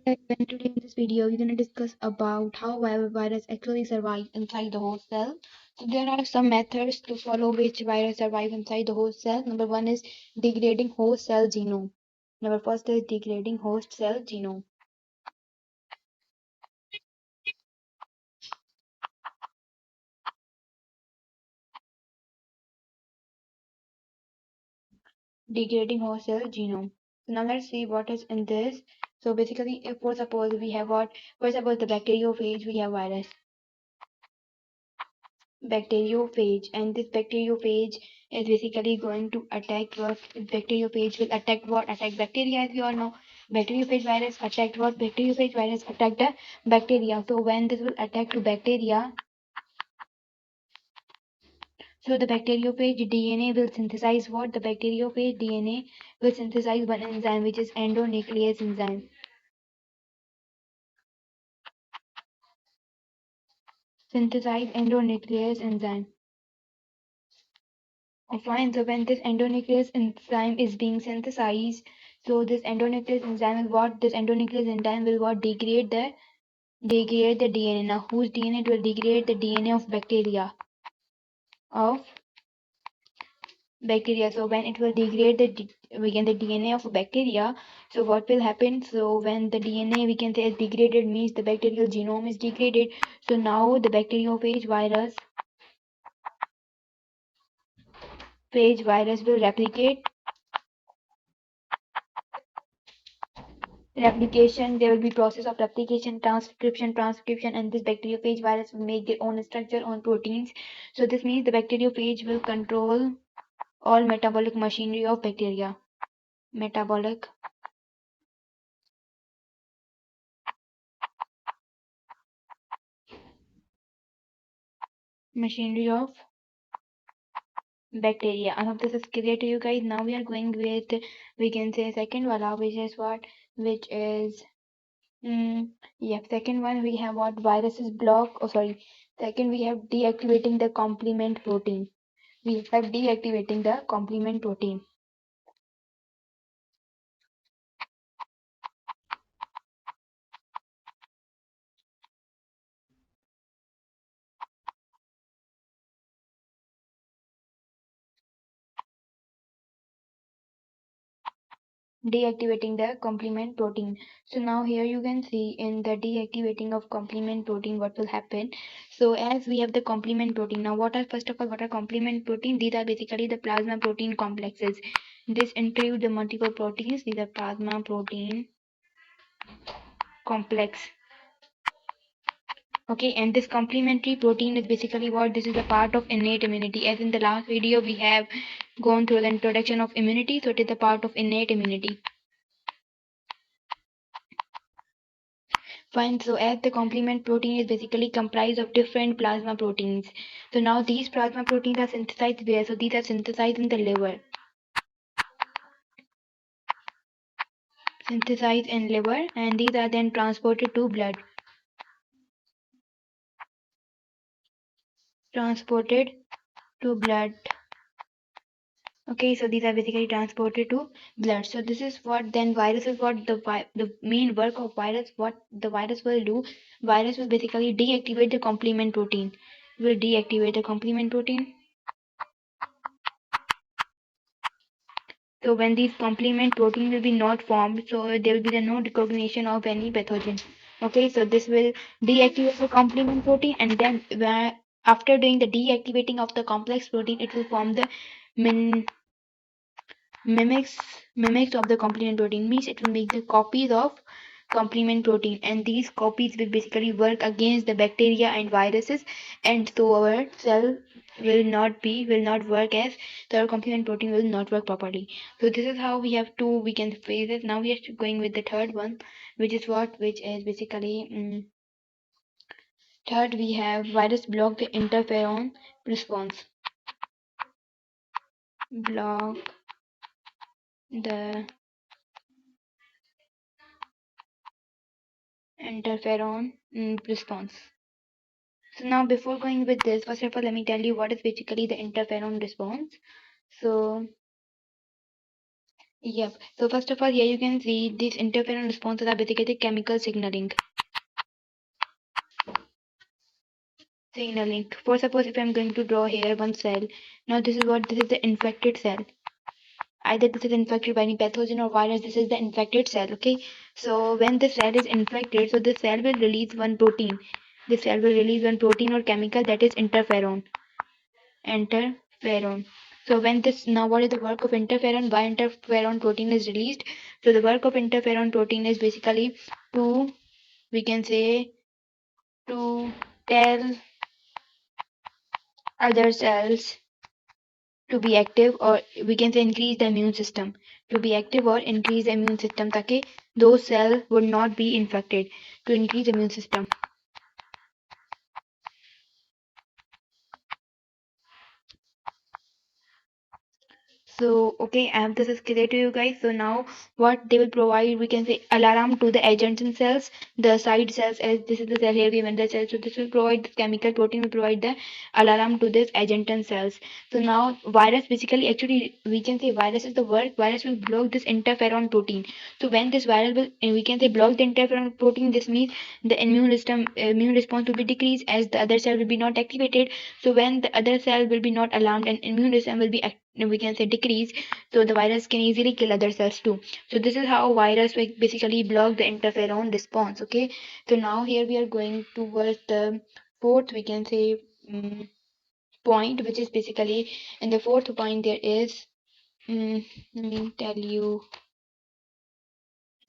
Guys, and today in this video we're going to discuss about how virus actually survive inside the host cell. So there are some methods to follow which virus survive inside the host cell. Number one is degrading host cell genome. Number first is degrading host cell genome. Degrading host cell genome. So now let's see what is in this. So basically, if for suppose we have what, for suppose the bacteriophage, we have virus. Bacteriophage, and this bacteriophage is basically going to attack what bacteriophage will attack what attack bacteria, as we all know. Bacteriophage virus attack what bacteriophage virus attack the bacteria. So when this will attack to bacteria, so the bacteriophage DNA will synthesize what the bacteriophage DNA will synthesize one enzyme which is endonuclease enzyme. Synthesize endonuclease enzyme. Fine, so when this endonuclease enzyme is being synthesized, so this endonuclease enzyme will what? This endonuclease enzyme will what? Degrade the DNA. Now, whose DNA it will degrade? The DNA of bacteria. Of bacteria. So when it will degrade the DNA of bacteria, so what will happen? So when the DNA we can say is degraded, means the bacterial genome is degraded. So now the bacteriophage virus will replicate. Replication, there will be process of replication, transcription, and this bacteriophage virus will make their own structure, own proteins. So this means the bacteriophage will control all metabolic machinery of bacteria. Metabolic machinery of bacteria. I hope this is clear to you guys. Now we are going with, we can say, second wala, which is what, which is second one we have what viruses block. Oh, sorry. Second we have deactivating the complement protein. We have deactivating the complement protein. Deactivating the complement protein. So now here you can see in the deactivating of complement protein what will happen. So as we have the complement protein, now what are, first of all, what are complement protein? These are basically the plasma protein complexes. This include the multiple proteins. These are plasma protein complex. Okay, and this complementary protein is basically what, this is a part of innate immunity. As in the last video we have gone through the introduction of immunity, so it is a part of innate immunity. Fine, so as the complement protein is basically comprised of different plasma proteins. So now these plasma proteins are synthesized where? So these are synthesized in the liver. Synthesized in liver, and these are then transported to blood. Transported to blood. Okay, so these are basically transported to blood. So this is what then virus is what the main work of virus, what the virus will do. Virus will basically deactivate the complement protein. Will deactivate the complement protein. So when these complement protein will be not formed, so there will be no recognition of any pathogen. Okay, so this will deactivate the complement protein, and then after doing the deactivating of the complex protein, it will form the mimics of the complement protein, means it will make the copies of complement protein, and these copies will basically work against the bacteria and viruses, and so our cell will not work as the complement protein will not work properly. So this is how we have two, we can phase it. Now we are going with the third one, which is what, which is basically third we have virus block the interferon response. Block the interferon response. So now before going with this, first of all, let me tell you what is basically the interferon response. So Yep. So first of all, here you can see these interferon responses are basically chemical signaling. Signaling. For suppose if I'm going to draw here one cell. Now this is the infected cell. Either this is infected by any pathogen or virus. This is the infected cell. Okay. So when the cell is infected, so the cell will release one protein. The cell will release one protein or chemical, that is interferon. Interferon. So when this, now what is the work of interferon? Why interferon protein is released? So the work of interferon protein is basically to, we can say, to tell other cells to be active, or we can say increase the immune system, to be active or increase the immune system, ताकि those cells would not be infected, to increase the immune system. So, okay, I have this is clear to you guys. So now what they will provide, we can say alarm to the adjacent cells, the side cells, as this is the cell here, we have the cell. So this will provide, this chemical protein will provide the alarm to this adjacent cells. So now virus basically, actually we can say virus is the work, virus will block this interferon protein. So when this virus will, we can say block the interferon protein, this means the immune system, immune response will be decreased as the other cell will be not activated. So when the other cell will be not alarmed and immune system will be we can say decrease, so the virus can easily kill other cells too. So this is how virus basically block the interferon response. Okay, so now here we are going towards the fourth, we can say, point, which is basically, in the fourth point there is, let me tell you.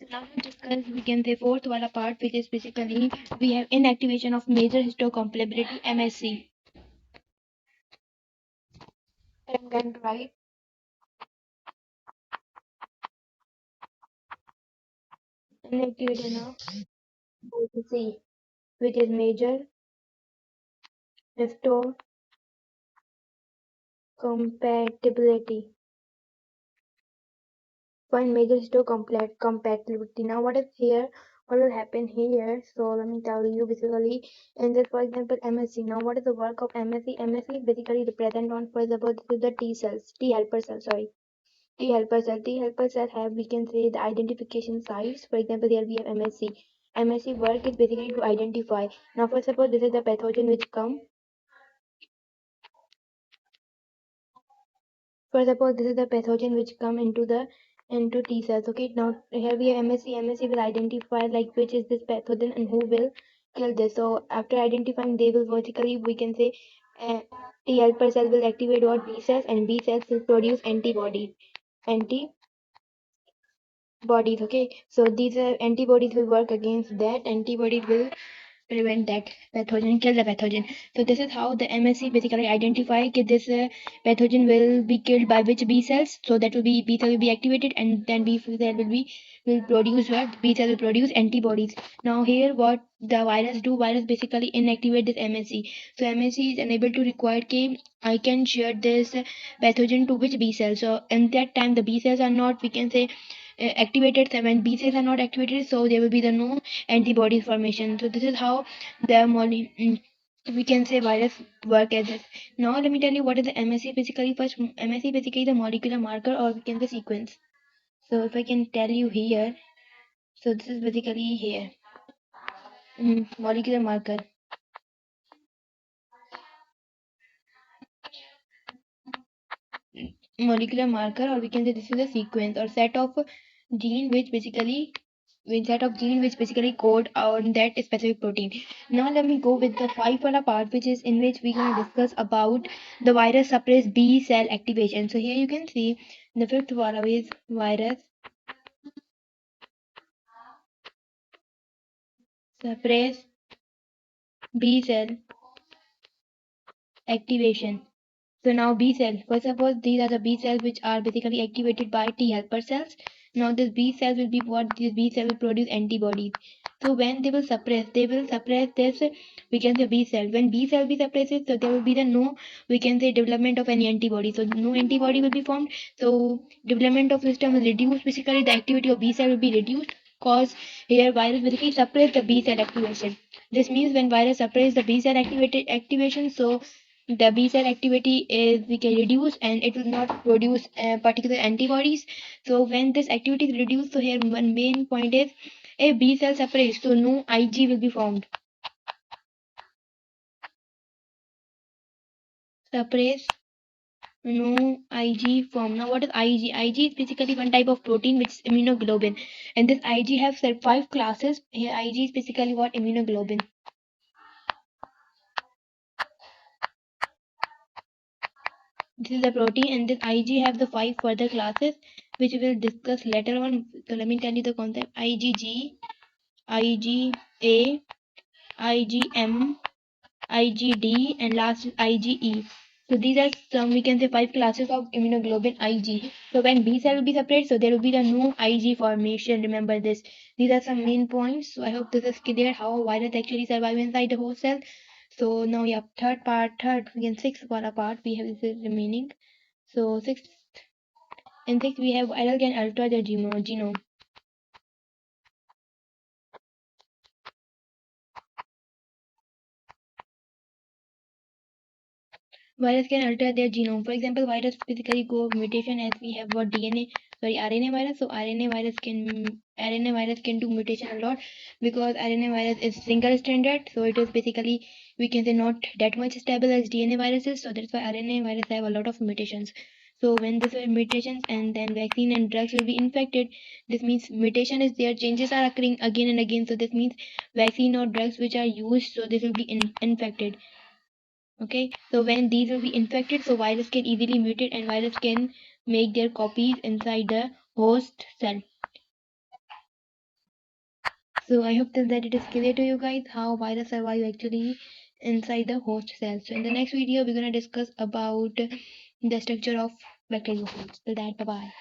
So now we discuss, we can say, fourth wala part, which is basically we have inactivation of major histocompatibility, MSC. I'm going to write inactivation of MSC, which is major histocompatibility. Find major histocompatibility. Now what is here? What will happen here? So let me tell you basically, in this, for example, MSC. Now what is the work of MSC? MSC is basically represent on, for example, this is the T cells, T helper cell, sorry. T helper cell. T helper cell have, we can say, the identification sites. For example, here we have MSC. MSC work is basically to identify. Now for suppose this is the pathogen which come. For suppose this is the pathogen which come into T cells. Okay, now here we have MSC. MSC will identify like which is this pathogen and who will kill this. So after identifying, they will vertically, we can say, uh, T helper cell will activate what, B cells, and B cells will produce antibodies. Antibodies. Okay, so these antibodies will work against that. Antibodies will prevent that pathogen, kill the pathogen. So this is how the MSC basically identify that this pathogen will be killed by which B cells. So that will be, B cell will be activated, and then B cell will produce what, B cell will produce antibodies. Now here what the virus do, virus basically inactivate this MSC. So MSC is unable to require K, I can share this pathogen to which B cell. So in that time the B cells are not, we can say, activated. So when B cells are not activated, so there will be the no antibody formation. So this is how the we can say virus work as this. Now let me tell you what is the MSC basically. First, MSC basically the molecular marker, or we can say sequence. So if I can tell you here, so this is basically here, molecular marker. Molecular marker, or we can say this is a sequence or set of gene which basically, code on that specific protein. Now let me go with the five wala part, which is in which we're going to discuss about the virus suppress B cell activation. So here you can see the fifth wala is virus suppress B cell activation. So now B cell, first of all, these are the B cells which are basically activated by T helper cells. Now this B cell will be what, this B cell will produce antibodies. So when they will suppress this, we can say B cell. When B cell be suppressed, so there will be the no, we can say, development of any antibody. So no antibody will be formed. So development of system is reduced. Basically the activity of B cell will be reduced, cause here virus basically suppress the B cell activation. This means when virus suppress the B cell activation, so the B cell activity is we can reduce and it will not produce particular antibodies. So when this activity is reduced, so here one main point is if B cell separates, so no Ig will be formed. Suppress, no Ig form. Now what is Ig? Ig is basically one type of protein which is immunoglobulin, and this Ig have 5 classes. Here Ig is basically what immunoglobulin. This is the protein, and this Ig have the 5 further classes which we will discuss later on. So let me tell you the concept. IgG, IgA, IgM, IgD, and last is IgE. So these are some, we can say, 5 classes of immunoglobulin Ig. So when B cell will be separate, so there will be the no Ig formation. Remember this. These are some main points. So I hope this is clear how virus actually survive inside the host cell. So now yeah, again sixth part we have this remaining. So sixth and sixth we have viral can alter the genome. Virus can alter their genome. For example, virus physically go mutation as we have what RNA virus. So RNA virus can do mutation a lot because RNA virus is single stranded. So it is basically we can say not that much stable as DNA viruses. So that's why RNA virus have a lot of mutations. So when these are mutations and then vaccine and drugs will be infected, this means mutation is there, changes are occurring again and again. So this means vaccine or drugs which are used, so this will be infected. Okay, so when these will be infected, so virus can easily mutate and virus can make their copies inside the host cell. So I hope that it is clear to you guys how virus survive actually inside the host cell. So in the next video we're gonna discuss about the structure of bacteriophages. Till that, bye bye.